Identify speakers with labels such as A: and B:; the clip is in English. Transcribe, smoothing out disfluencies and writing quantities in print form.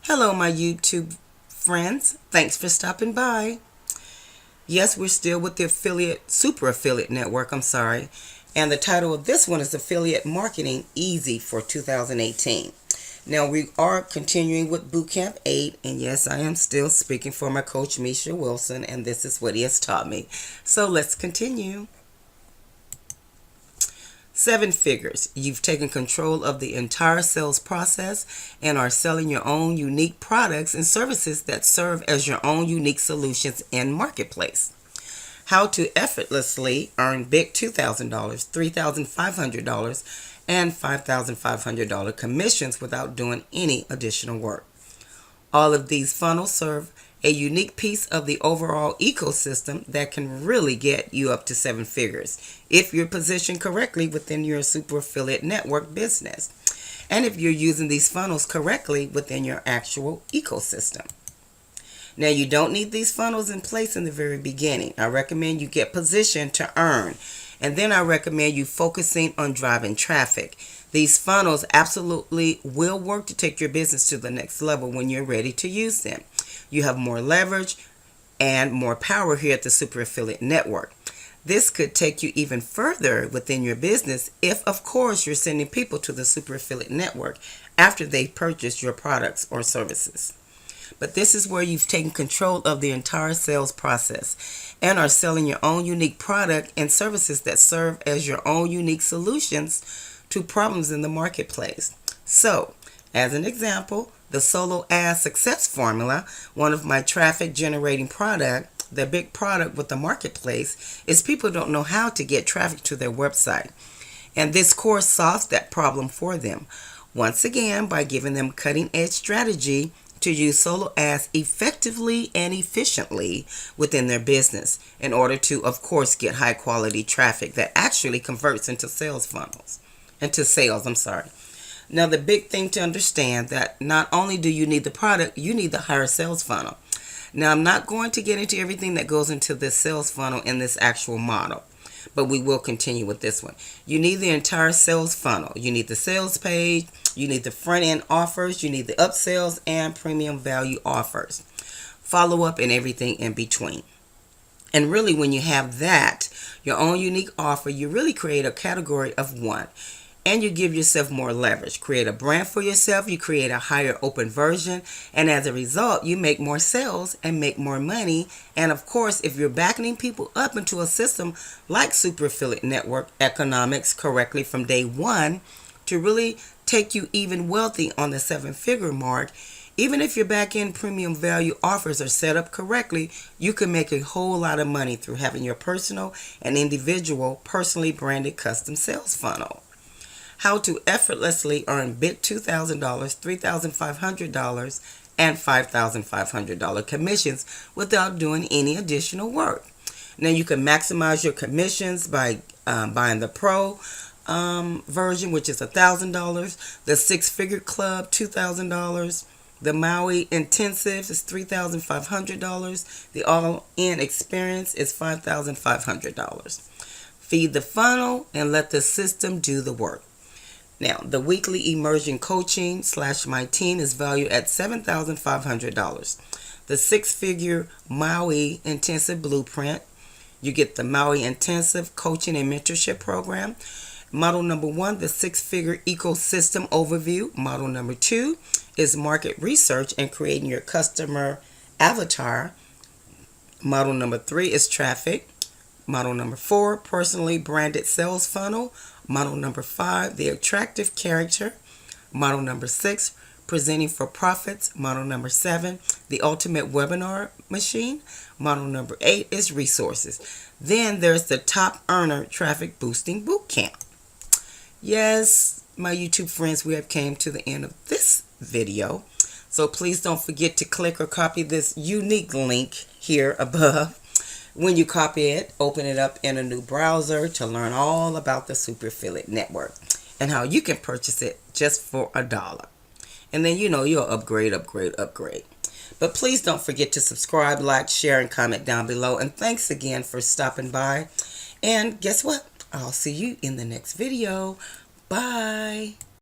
A: Hello, my YouTube friends. Thanks for stopping by. Yes, we're still with the super affiliate network. And the title of this one is Affiliate Marketing Easy for 2018. Now, we are continuing with Bootcamp 8. And yes, I am still speaking for my coach, Misha Wilson. And this is what he has taught me. So let's continue. 7 figures. You've taken control of the entire sales process and are selling your own unique products and services that serve as your own unique solutions in marketplace. How to effortlessly earn big $2,000, $3,500, and $5,500 commissions without doing any additional work. All of these funnels serve a unique piece of the overall ecosystem that can really get you up to 7 figures if you're positioned correctly within your super affiliate network business and if you're using these funnels correctly within your actual ecosystem. Now, you don't need these funnels in place in the very beginning. I recommend you get positioned to earn, and then I recommend you focusing on driving traffic. These funnels absolutely will work to take your business to the next level when you're ready to use them. You have more leverage and more power here at the Super Affiliate Network. This could take you even further within your business if, of course, you're sending people to the Super Affiliate Network after they've purchased your products or services. But this is where you've taken control of the entire sales process and are selling your own unique product and services that serve as your own unique solutions to problems in the marketplace. So, as an example, the Solo Ad Success Formula, one of my traffic generating product, the big product with the marketplace is people don't know how to get traffic to their website. And this course solves that problem for them. Once again, by giving them cutting edge strategy to use solo ads effectively and efficiently within their business in order to, of course, get high quality traffic that actually converts into sales. Now, the big thing to understand that not only do you need the product, you need the higher sales funnel. Now, I'm not going to get into everything that goes into this sales funnel in this actual model, but we will continue with this one. You need the entire sales funnel. You need the sales page, you need the front end offers, you need the upsells and premium value offers, follow up, and everything in between. And really, when you have that, your own unique offer, you really create a category of one. And you give yourself more leverage. Create a brand for yourself. You create a higher open version. And as a result, you make more sales and make more money. And of course, if you're backing people up into a system like Super Affiliate Network economics correctly from day one to really take you even wealthy on the 7-figure mark, even if your back-end premium value offers are set up correctly, you can make a whole lot of money through having your personal and individual personally branded custom sales funnel. How to effortlessly earn big $2,000, $3,500, and $5,500 commissions without doing any additional work. Now, you can maximize your commissions by buying the Pro version, which is $1,000, the 6-figure club, $2,000, the Maui intensive is $3,500, the all-in experience is $5,500. Feed the funnel and let the system do the work. Now, the weekly immersion coaching / my team is valued at $7,500. The 6-figure Maui intensive blueprint, you get the Maui intensive coaching and mentorship program. Model number 1, the 6-figure ecosystem overview. Model number 2 is market research and creating your customer avatar. Model number 3 is traffic. Model number 4, personally branded sales funnel. Model number 5, the attractive character. Model number 6, presenting for profits. Model number 7, the ultimate webinar machine. Model number 8 is resources. Then there's the top earner traffic boosting bootcamp. Yes, my YouTube friends, we have came to the end of this video. So please don't forget to click or copy this unique link here above. When you copy it, open it up in a new browser to learn all about the Super Affiliate Network and how you can purchase it just for $1. And then, you'll upgrade. But please don't forget to subscribe, like, share, and comment down below. And thanks again for stopping by. And guess what? I'll see you in the next video. Bye.